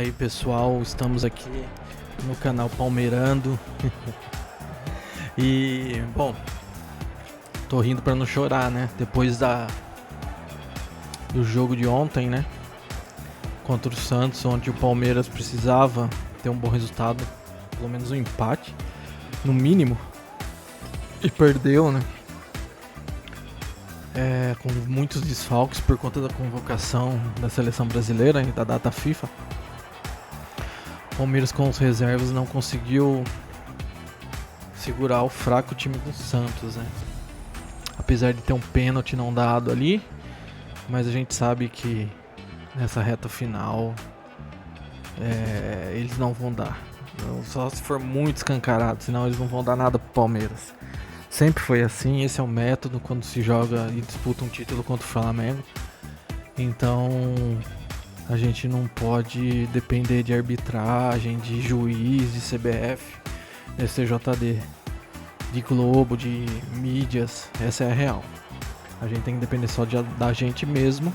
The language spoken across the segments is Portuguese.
aí pessoal, estamos aqui no canal Palmeirando. E bom, tô rindo pra não chorar, né? Depois do jogo de ontem, né? Contra o Santos, onde o Palmeiras precisava ter um bom resultado, pelo menos um empate, no mínimo, e perdeu, né? Com muitos desfalques por conta da convocação da seleção brasileira e da data FIFA. O Palmeiras com os reservas não conseguiu segurar o fraco time do Santos, né? Apesar de ter um pênalti não dado ali, mas a gente sabe que nessa reta final eles não vão dar. Só se for muito escancarado, senão eles não vão dar nada pro Palmeiras. Sempre foi assim, esse é o método quando se joga e disputa um título contra o Flamengo. Então a gente não pode depender de arbitragem, de juiz, de CBF, STJD, de Globo, de mídias. Essa é a real. A gente tem que depender só da gente mesmo.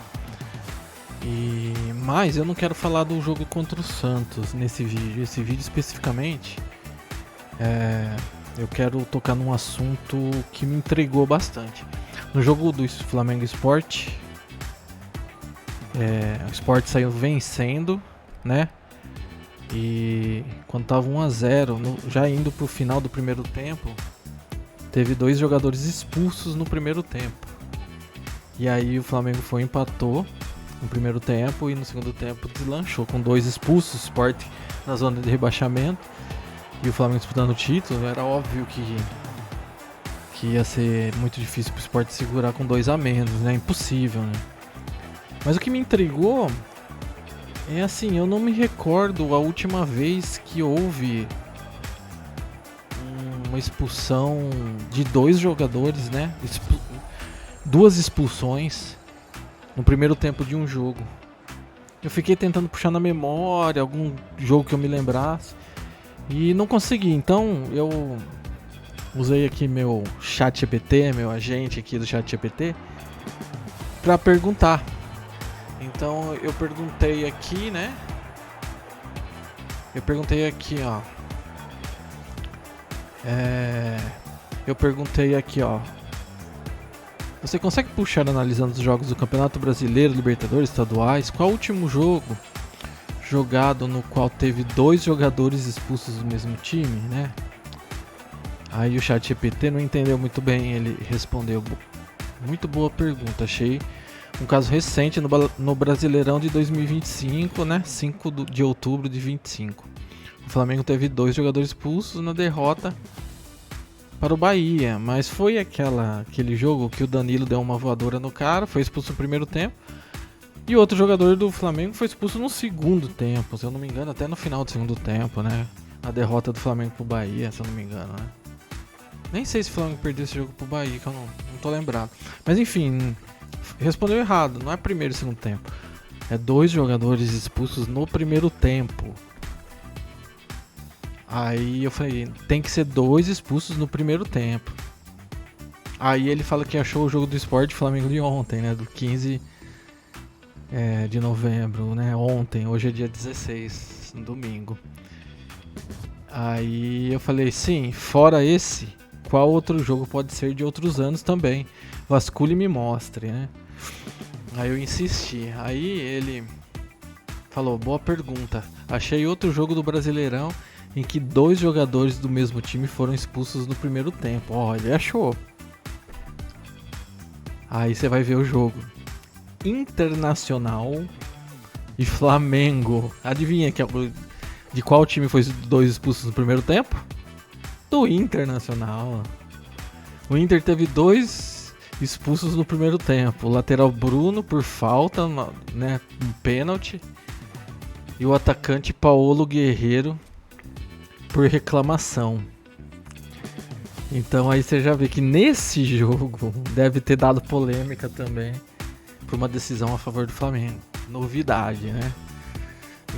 Mas eu não quero falar do jogo contra o Santos nesse vídeo. Esse vídeo especificamente eu quero tocar num assunto que me intrigou bastante. No jogo do Flamengo Sport, o Sport saiu vencendo, né? E quando tava 1-0, já indo pro final do primeiro tempo, teve 2 jogadores expulsos no primeiro tempo. E aí o Flamengo empatou no primeiro tempo e no segundo tempo deslanchou com 2 expulsos, o Sport na zona de rebaixamento e o Flamengo disputando o título. Era óbvio que ia ser muito difícil pro Sport segurar com 2 a menos, né? Impossível, né? Mas o que me intrigou é assim, eu não me recordo a última vez que houve uma expulsão de 2 jogadores, né? 2 expulsões no primeiro tempo de um jogo. Eu fiquei tentando puxar na memória algum jogo que eu me lembrasse e não consegui. Então eu usei aqui meu chat GPT, meu agente aqui do chat GPT, para perguntar. Então eu perguntei aqui, né? Eu perguntei aqui, ó. Você consegue puxar analisando os jogos do Campeonato Brasileiro, Libertadores, Estaduais? Qual o último jogo jogado no qual teve 2 jogadores expulsos do mesmo time, né? Aí o chat GPT não entendeu muito bem, ele respondeu: muito boa pergunta, achei um caso recente no Brasileirão de 2025, né? 5 de outubro de 25. O Flamengo teve 2 jogadores expulsos na derrota para o Bahia, mas foi aquele jogo que o Danilo deu uma voadora no cara, foi expulso no primeiro tempo, e outro jogador do Flamengo foi expulso no segundo tempo, se eu não me engano, até no final do segundo tempo, né? A derrota do Flamengo pro Bahia, se eu não me engano, né? Nem sei se o Flamengo perdeu esse jogo pro Bahia, que eu não tô lembrado. Mas enfim, respondeu errado, não é primeiro e segundo tempo. É 2 jogadores expulsos no primeiro tempo. Aí eu falei, tem que ser 2 expulsos no primeiro tempo. Aí ele fala que achou o jogo do Sport Flamengo de ontem, né? Do 15 de novembro, né? Ontem, hoje é dia 16, domingo. Aí eu falei, sim, fora esse, qual outro jogo pode ser de outros anos também? Vasculhe e me mostre, né? Aí eu insisti. Aí ele falou, boa pergunta. Achei outro jogo do Brasileirão em que 2 jogadores do mesmo time foram expulsos no primeiro tempo. Ó, ele achou. Aí você vai ver o jogo. Internacional e Flamengo. Adivinha de qual time foi 2 expulsos no primeiro tempo? Do Internacional. O Inter teve 2 expulsos no primeiro tempo. O lateral Bruno por falta, né, um pênalti. E o atacante Paulo Guerreiro por reclamação. Então aí você já vê que nesse jogo deve ter dado polêmica também por uma decisão a favor do Flamengo. Novidade, né?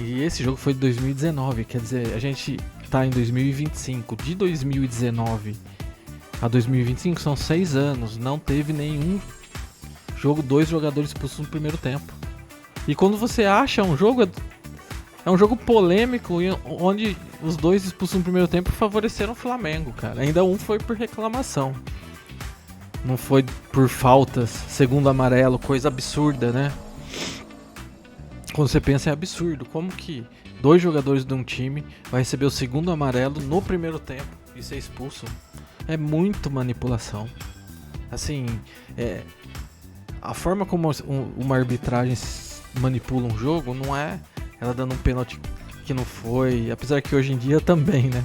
E esse jogo foi de 2019, quer dizer, a gente tá em 2025. De 2019 a 2025 são 6 anos. Não teve nenhum jogo, 2 jogadores expulsos no primeiro tempo. E quando você acha um jogo, É um jogo polêmico onde os dois expulsos no primeiro tempo favoreceram o Flamengo, cara. Ainda um foi por reclamação. Não foi por faltas, segundo amarelo, coisa absurda, né? Quando você pensa, é absurdo. Como que 2 jogadores de um time vai receber o segundo amarelo no primeiro tempo e ser expulso? É muito manipulação. Assim, a forma como uma arbitragem manipula um jogo não é ela dando um pênalti que não foi, apesar que hoje em dia também, né?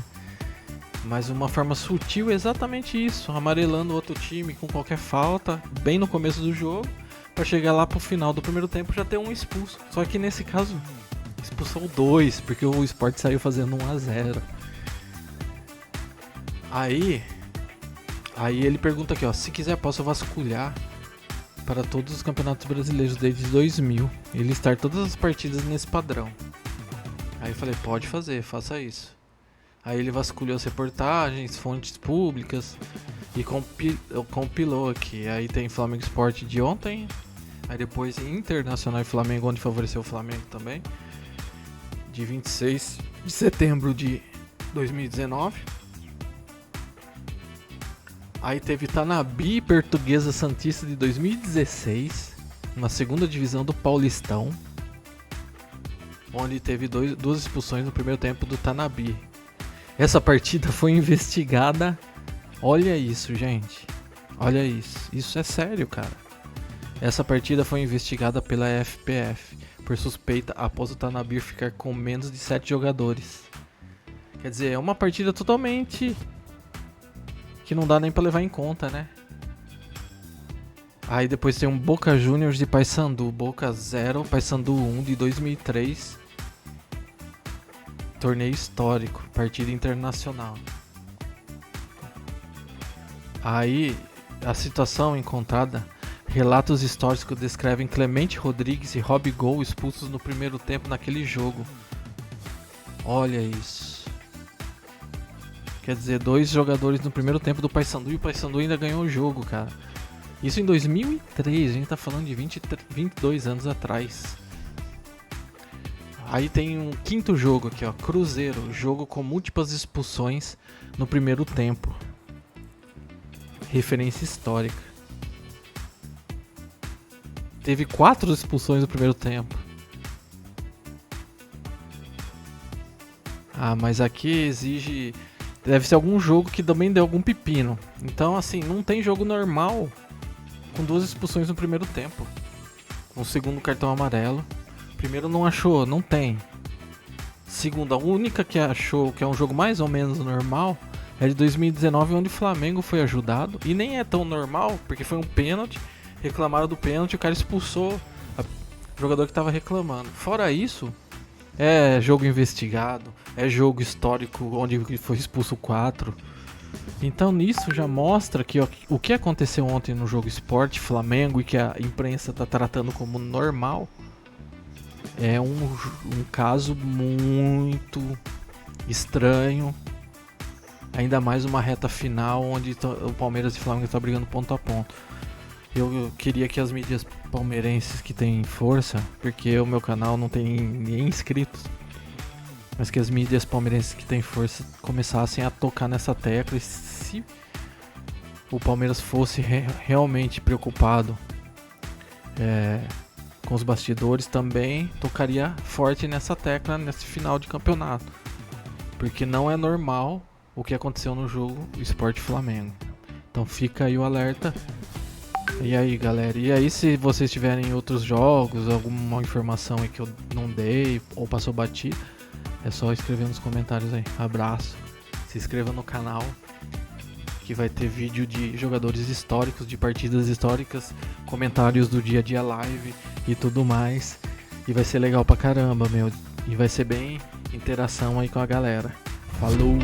Mas uma forma sutil é exatamente isso, amarelando o outro time com qualquer falta, bem no começo do jogo, para chegar lá pro final do primeiro tempo já ter um expulso. Só que nesse caso, expulsou 2, porque o Sport saiu fazendo 1-0. Aí ele pergunta aqui, ó, se quiser posso vasculhar para todos os campeonatos brasileiros desde 2000 e listar todas as partidas nesse padrão. Aí eu falei, pode fazer, faça isso. Aí ele vasculhou as reportagens, fontes públicas e compilou aqui. Aí tem Flamengo Sport de ontem, aí depois Internacional e Flamengo, onde favoreceu o Flamengo também, de 26 de setembro de 2019. Aí teve Tanabi e Portuguesa Santista de 2016, na segunda divisão do Paulistão, onde teve 2 expulsões no primeiro tempo do Tanabi. Essa partida foi investigada. Olha isso, gente. Olha isso. Isso é sério, cara. Essa partida foi investigada pela FPF por suspeita após o Tanabi ficar com menos de 7 jogadores. Quer dizer, é uma partida totalmente que não dá nem pra levar em conta, né? Aí depois tem um Boca Juniors de Paysandu, Boca 0, Paysandu 1 de 2003. Torneio histórico, partida internacional. Aí a situação encontrada, relatos históricos descrevem Clemente Rodrigues e Rob Gol expulsos no primeiro tempo naquele jogo. Olha isso. Quer dizer, 2 jogadores no primeiro tempo do Paysandu e o Paysandu ainda ganhou o jogo, cara. Isso em 2003, a gente tá falando de 22 anos atrás. Aí tem um quinto jogo aqui, ó, Cruzeiro, jogo com múltiplas expulsões no primeiro tempo. Referência histórica. Teve 4 expulsões no primeiro tempo. Ah, mas aqui exige... Deve ser algum jogo que também deu algum pepino. Então, assim, não tem jogo normal com 2 expulsões no primeiro tempo. Com o segundo cartão amarelo. Primeiro não achou, não tem. Segundo, a única que achou que é um jogo mais ou menos normal é de 2019, onde o Flamengo foi ajudado. E nem é tão normal, porque foi um pênalti. Reclamaram do pênalti e o cara expulsou o jogador que estava reclamando. Fora isso... É jogo investigado, é jogo histórico onde foi expulso 4. Então nisso já mostra que ó, o que aconteceu ontem no jogo Sport Flamengo e que a imprensa está tratando como normal é um caso muito estranho. Ainda mais uma reta final onde o Palmeiras e o Flamengo estão brigando ponto a ponto. Eu queria que as mídias palmeirenses que têm força, porque o meu canal não tem nem inscritos, mas que as mídias palmeirenses que têm força começassem a tocar nessa tecla. E se o Palmeiras fosse realmente preocupado com os bastidores, também tocaria forte nessa tecla nesse final de campeonato, porque não é normal o que aconteceu no jogo Sport Flamengo. Então fica aí o alerta. E aí, galera, e aí se vocês tiverem outros jogos, alguma informação aí que eu não dei ou passou batido, é só escrever nos comentários aí. Abraço, se inscreva no canal que vai ter vídeo de jogadores históricos, de partidas históricas, comentários do dia a dia live e tudo mais. E vai ser legal pra caramba, meu, e vai ser bem interação aí com a galera. Falou!